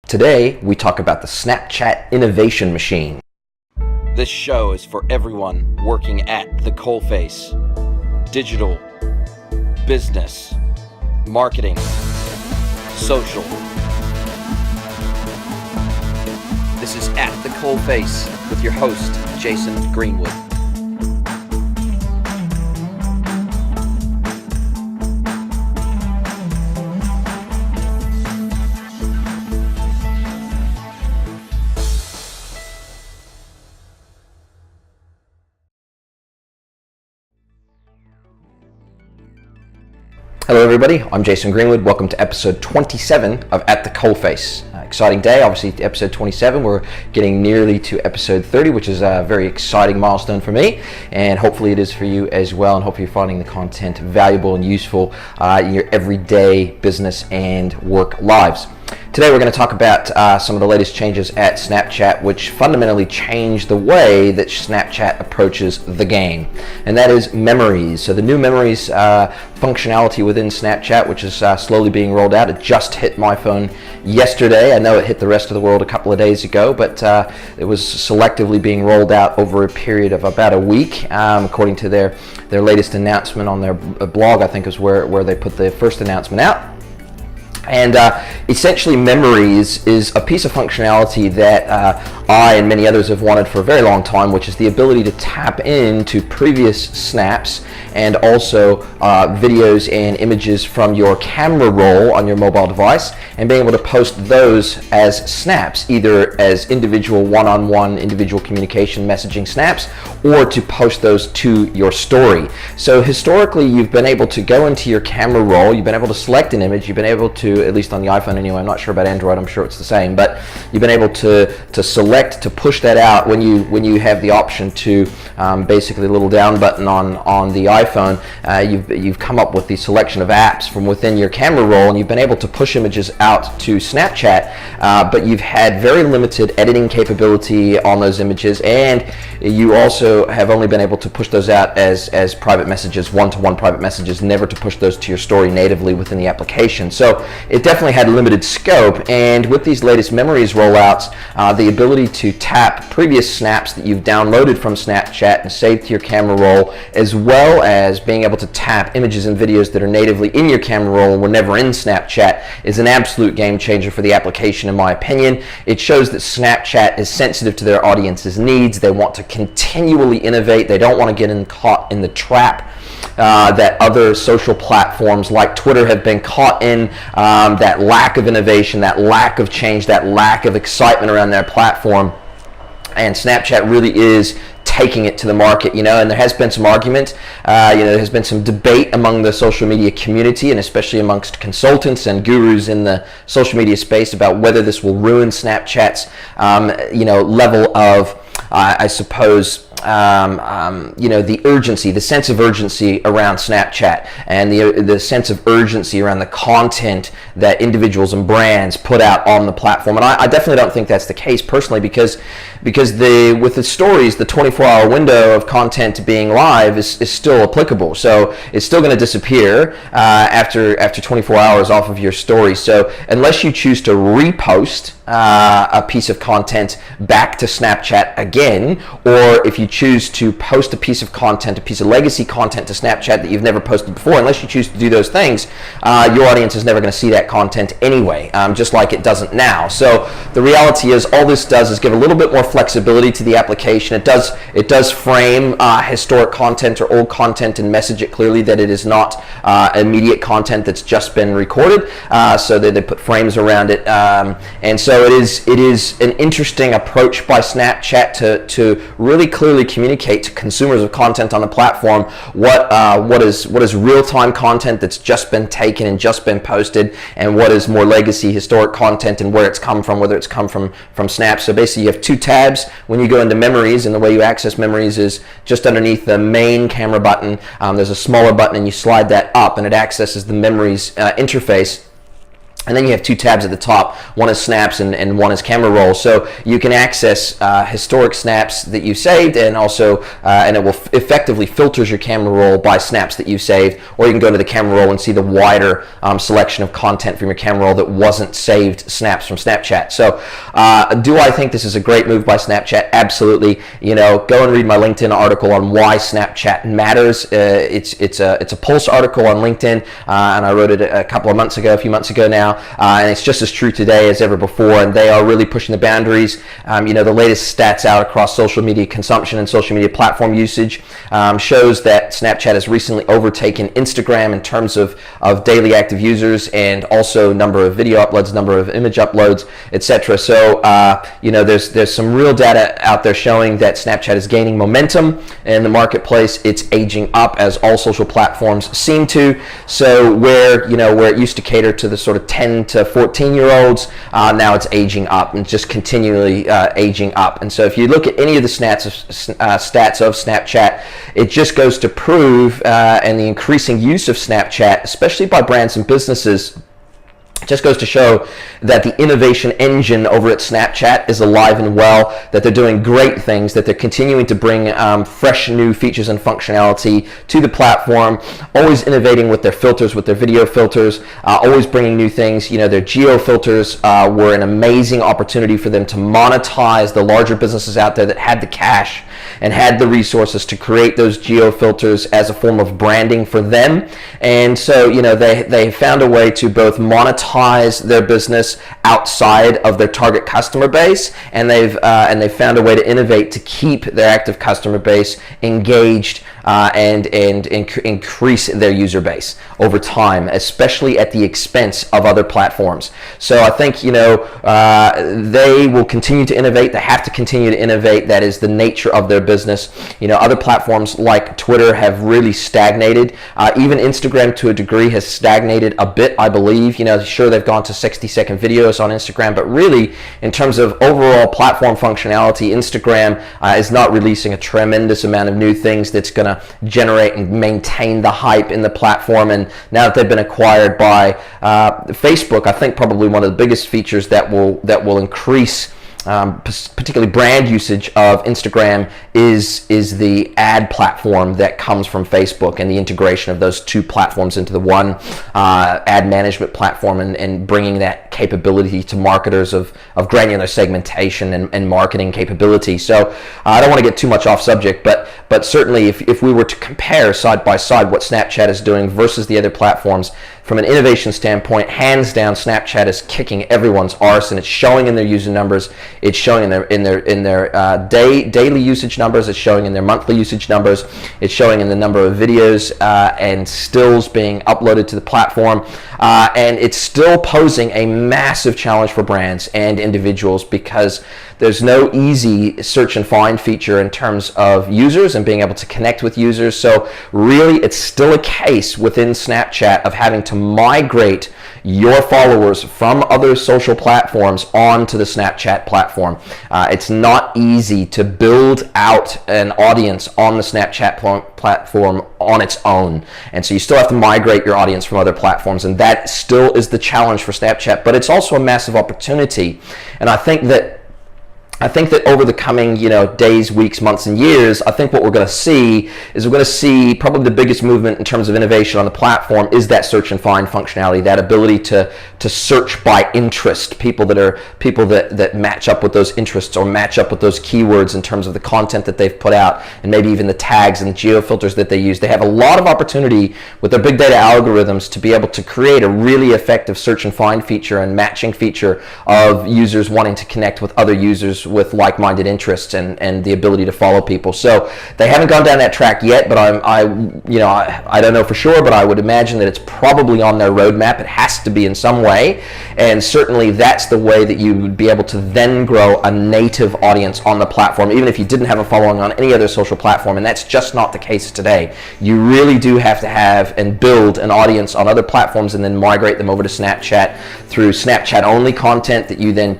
Today, we talk about the Snapchat innovation machine. This show is for everyone working at the coalface. Digital, business, marketing, social. This is At the Coalface with your host, Jason Greenwood. Hello everybody, I'm Jason Greenwood. Welcome to episode 27 of At the Coalface. Exciting day, obviously episode 27. We're getting nearly to episode 30, which is a very exciting milestone for me, and hopefully it is for you as well, and hopefully you're finding the content valuable and useful in your everyday business and work lives. Today we're going to talk about some of the latest changes at Snapchat, which fundamentally change the way that Snapchat approaches the game, and that is memories. So the new memories functionality within Snapchat, which is slowly being rolled out. It just hit my phone yesterday. I know it hit the rest of the world a couple of days ago, but it was selectively being rolled out over a period of about a week, according to their latest announcement on their blog. I think is where they put the first announcement out. And essentially memories is a piece of functionality that I and many others have wanted for a very long time, which is the ability to tap into previous snaps and also videos and images from your camera roll on your mobile device, and being able to post those as snaps, either as individual one-on-one individual communication messaging snaps, or to post those to your story. So historically you've been able to go into your camera roll, you've been able to select an image, you've been able to, at least on the iPhone anyway, I'm not sure about Android, I'm sure it's the same, but you've been able to select, to push that out when you have the option to basically a little down button on the iPhone. You've come up with the selection of apps from within your camera roll, and you've been able to push images out to Snapchat, but you've had very limited editing capability on those images, and you also have only been able to push those out as private messages, one-to-one private messages, never to push those to your story natively within the application. So it definitely had limited scope, and with these latest memories rollouts, the ability to tap previous snaps that you've downloaded from Snapchat and saved to your camera roll, as well as being able to tap images and videos that are natively in your camera roll and were never in Snapchat, is an absolute game changer for the application, in my opinion. It shows that Snapchat is sensitive to their audience's needs. They want to continually innovate. They don't want to get caught in the trap that other social platforms like Twitter have been caught in, that lack of innovation, that lack of change, that lack of excitement around their platform. And Snapchat really is taking it to the market, and there has been some argument, there has been some debate among the social media community, and especially amongst consultants and gurus in the social media space, about whether this will ruin Snapchat's, level of, I suppose, the urgency, the sense of urgency around Snapchat, and the sense of urgency around the content that individuals and brands put out on the platform. And I definitely don't think that's the case personally, because with the stories, the 24-hour window of content being live is still applicable. So it's still going to disappear after 24 hours off of your story. So unless you choose to repost a piece of content back to Snapchat again, or if you choose to post a piece of content, a piece of legacy content to Snapchat that you've never posted before, unless you choose to do those things, your audience is never going to see that content anyway, just like it doesn't now. So the reality is, all this does is give a little bit more flexibility to the application. It does frame historic content or old content and message it clearly that it is not immediate content that's just been recorded, so that they put frames around it, and so it is an interesting approach by Snapchat to really clearly communicate to consumers of content on the platform what is real-time content that's just been taken and just been posted, and what is more legacy historic content and where it's come from, whether it's come from Snap. So basically you have two tabs when you go into memories, and the way you access memories is just underneath the main camera button. There's a smaller button, and you slide that up and it accesses the memories interface. And then you have two tabs at the top. One is snaps and one is camera roll. So you can access historic snaps that you saved, and also and it will effectively filters your camera roll by snaps that you saved. Or you can go to the camera roll and see the wider selection of content from your camera roll that wasn't saved snaps from Snapchat. So do I think this is a great move by Snapchat? Absolutely. Go and read my LinkedIn article on why Snapchat matters. It's a Pulse article on LinkedIn, and I wrote it a few months ago now. And it's just as true today as ever before, and they are really pushing the boundaries. The latest stats out across social media consumption and social media platform usage shows that Snapchat has recently overtaken Instagram in terms of daily active users, and also number of video uploads, number of image uploads, etc. So there's some real data out there showing that Snapchat is gaining momentum in the marketplace. It's aging up, as all social platforms seem to. So where it used to cater to the sort of 10 to 14-year-olds, now it's aging up and just continually aging up. And so if you look at any of the stats of Snapchat, it just goes to prove, and the increasing use of Snapchat, especially by brands and businesses, just goes to show that the innovation engine over at Snapchat is alive and well, that they're doing great things, that they're continuing to bring fresh new features and functionality to the platform, always innovating with their filters, with their video filters, always bringing new things. Their geo filters were an amazing opportunity for them to monetize the larger businesses out there that had the cash and had the resources to create those geo filters as a form of branding for them. And so they found a way to both monetize their business outside of their target customer base, and they've found a way to innovate to keep their active customer base engaged and increase their user base over time, especially at the expense of other platforms. So I think they will continue to innovate. They have to continue to innovate. That is the nature of their business. Other platforms like Twitter have really stagnated. Even Instagram, to a degree, has stagnated a bit, I believe. Sure, they've gone to 60-second videos on Instagram, but really, in terms of overall platform functionality, Instagram is not releasing a tremendous amount of new things that's going to generate and maintain the hype in the platform. And now that they've been acquired by Facebook, I think probably one of the biggest features that will increase particularly brand usage of Instagram is the ad platform that comes from Facebook, and the integration of those two platforms into the one ad management platform, and bringing that capability to marketers of granular segmentation and marketing capability. So I don't want to get too much off subject, but certainly if we were to compare side by side what Snapchat is doing versus the other platforms, from an innovation standpoint, hands down, Snapchat is kicking everyone's arse, and it's showing in their user numbers. It's showing in their daily usage numbers. It's showing in their monthly usage numbers. It's showing in the number of videos and stills being uploaded to the platform. And it's still posing a massive challenge for brands and individuals, because there's no easy search and find feature in terms of users and being able to connect with users. So really, it's still a case within Snapchat of having to migrate your followers from other social platforms onto the Snapchat platform. It's not easy to build out an audience on the Snapchat platform on its own. And so you still have to migrate your audience from other platforms, and that still is the challenge for Snapchat. But it's also a massive opportunity. And I think that over the coming days, weeks, months, and years, I think what we're going to see is probably the biggest movement in terms of innovation on the platform is that search and find functionality, that ability to search by interest, people that match up with those interests or match up with those keywords in terms of the content that they've put out, and maybe even the tags and the geo filters that they use. They have a lot of opportunity with their big data algorithms to be able to create a really effective search and find feature and matching feature of users wanting to connect with other users with like-minded interests and the ability to follow people. So they haven't gone down that track yet, but I don't know for sure, but I would imagine that it's probably on their roadmap. It has to be in some way, and certainly that's the way that you would be able to then grow a native audience on the platform, even if you didn't have a following on any other social platform. And that's just not the case today. You really do have to have and build an audience on other platforms, and then migrate them over to Snapchat through Snapchat only content that you then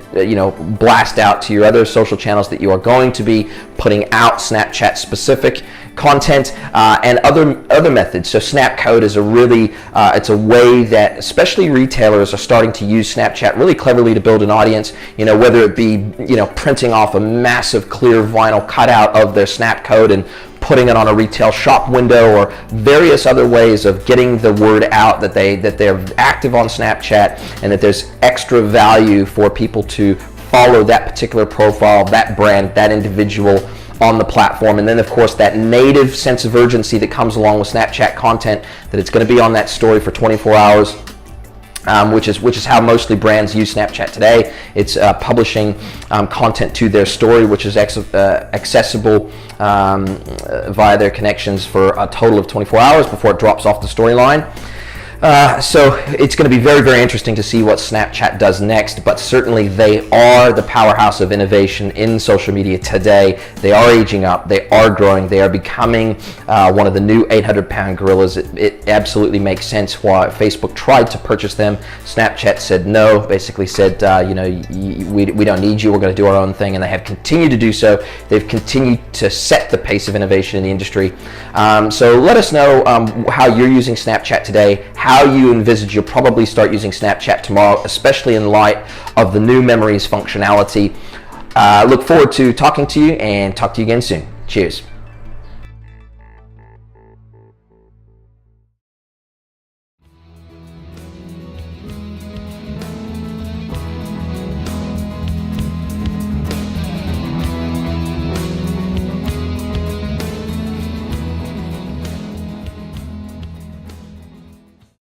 blast out to your other other social channels that you are going to be putting out Snapchat specific content and other methods. So Snapcode is a really it's a way that especially retailers are starting to use Snapchat really cleverly to build an audience, whether it be printing off a massive clear vinyl cutout of their Snapcode and putting it on a retail shop window, or various other ways of getting the word out that they're active on Snapchat and that there's extra value for people to follow that particular profile, that brand, that individual on the platform. And then of course that native sense of urgency that comes along with Snapchat content, that it's going to be on that story for 24 hours. Which is how mostly brands use Snapchat today. It's publishing content to their story, which is accessible via their connections for a total of 24 hours before it drops off the storyline. So it's going to be very, very interesting to see what Snapchat does next, but certainly they are the powerhouse of innovation in social media today. They are aging up, they are growing, they are becoming one of the new 800-pound gorillas. It absolutely makes sense why Facebook tried to purchase them. Snapchat said no, basically said, we don't need you, we're going to do our own thing, and they have continued to do so. They've continued to set the pace of innovation in the industry. So let us know how you're using Snapchat today, how you envisage you'll probably start using Snapchat tomorrow, especially in light of the new memories functionality. Look forward to talking to you, and talk to you again soon. Cheers.